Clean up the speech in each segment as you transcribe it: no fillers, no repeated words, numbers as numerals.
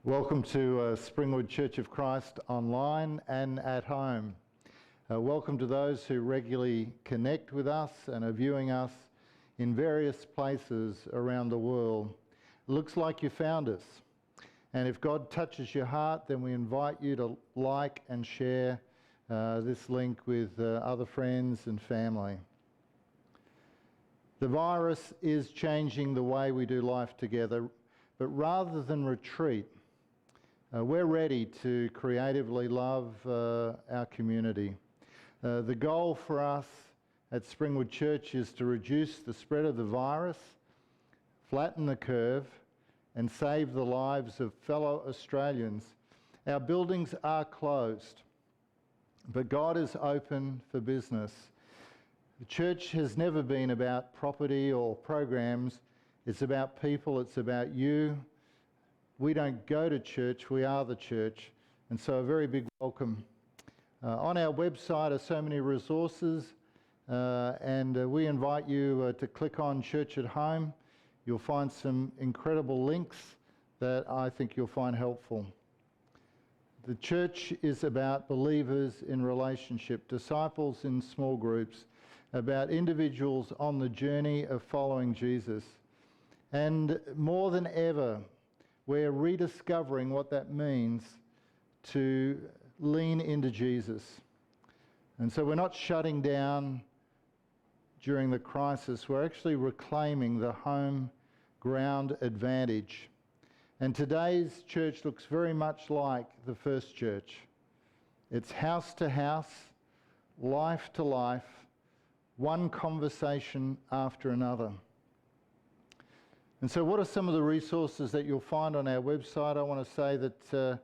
Welcome to Springwood Church of Christ online and at home. Welcome to those who regularly connect with us and are viewing us in various places around the world. It looks like you found us. And if God touches your heart, then we invite you to like and share this link with other friends and family. The virus is changing the way we do life together, but rather than retreat, we're ready to creatively love our community. The goal for us at Springwood Church is to reduce the spread of the virus, flatten the curve, and save the lives of fellow Australians. Our buildings are closed, but God is open for business. The church has never been about property or programs. It's about people, it's about you. We don't go to church, we are the church. And so a very big welcome. On our website are so many resources, and we invite you to click on Church at Home. You'll find some incredible links that I think you'll find helpful. The church is about believers in relationship, disciples in small groups, about individuals on the journey of following Jesus. And more than ever, we're rediscovering what that means to lean into Jesus. And so we're not shutting down during the crisis, we're actually reclaiming the home ground advantage. And today's church looks very much like the first church. It's house to house, life to life, one conversation after another. And so what are some of the resources that you'll find on our website? I want to say that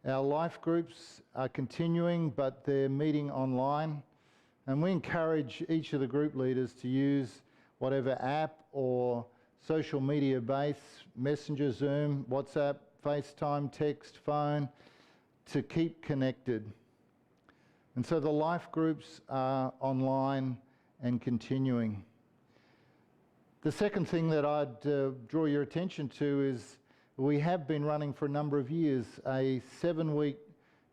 our life groups are continuing, but they're meeting online. And we encourage each of the group leaders to use whatever app or social media base, Messenger, Zoom, WhatsApp, FaceTime, text, phone, to keep connected. And so the life groups are online and continuing. The second thing that I'd draw your attention to is we have been running for a number of years a 7-week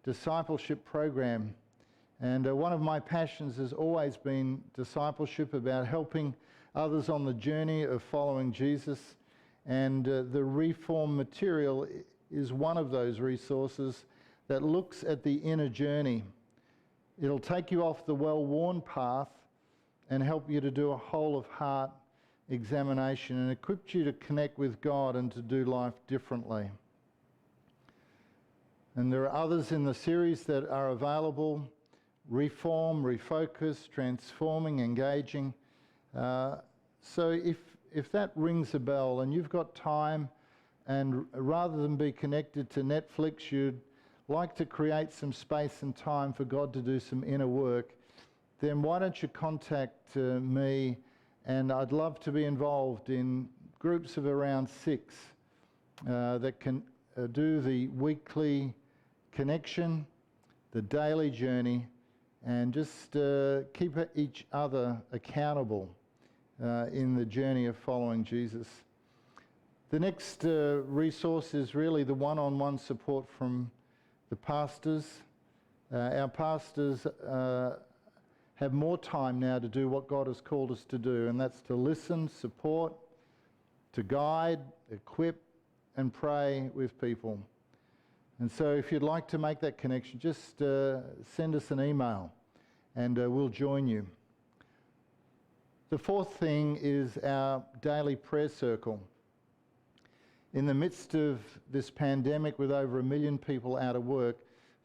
discipleship program. And one of my passions has always been discipleship, about helping others on the journey of following Jesus. And the Reform material is one of those resources that looks at the inner journey. It'll take you off the well-worn path and help you to do a whole of heart examination and equip you to connect with God and to do life differently. And there are others in the series that are available: Reform, Refocus, Transforming, Engaging. So if that rings a bell and you've got time, and rather than be connected to Netflix, you'd like to create some space and time for God to do some inner work, then why don't you contact me, and I'd love to be involved in groups of around 6 that can do the weekly connection, the daily journey, and just keep each other accountable in the journey of following Jesus. The next resource is really the one-on-one support from the pastors. Our pastors have more time now to do what God has called us to do, and that's to listen, support, to guide, equip, and pray with people. And so if you'd like to make that connection, just send us an email and we'll join you. The fourth thing is our daily prayer circle. In the midst of this pandemic, with over 1 million people out of work,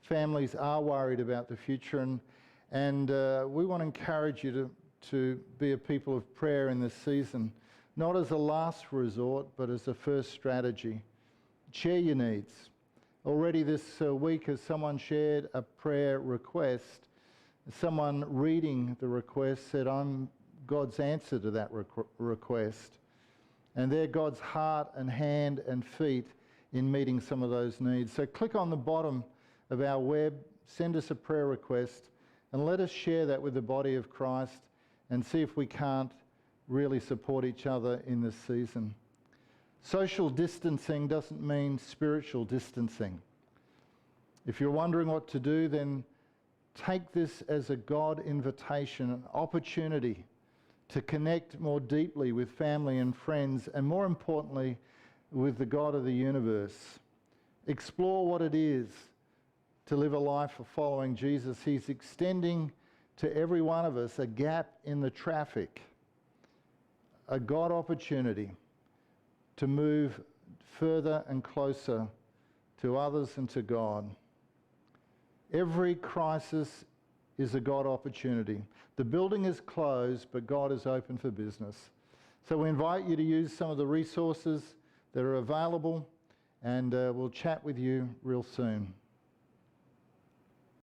families are worried about the future, and we want to encourage you to be a people of prayer in this season, not as a last resort, but as a first strategy. Share your needs. Already this week, as someone shared a prayer request, someone reading the request said, "I'm God's answer to that request." And they're God's heart and hand and feet in meeting some of those needs. So click on the bottom of our web, send us a prayer request, and let us share that with the body of Christ and see if we can't really support each other in this season. Social distancing doesn't mean spiritual distancing. If you're wondering what to do, then take this as a God invitation, an opportunity to connect more deeply with family and friends, and more importantly, with the God of the universe. Explore what it is to live a life of following Jesus. He's extending to every one of us a gap in the traffic, a God opportunity to move further and closer to others and to God. Every crisis is a God opportunity. The building is closed, but God is open for business. So we invite you to use some of the resources that are available, and we'll chat with you real soon.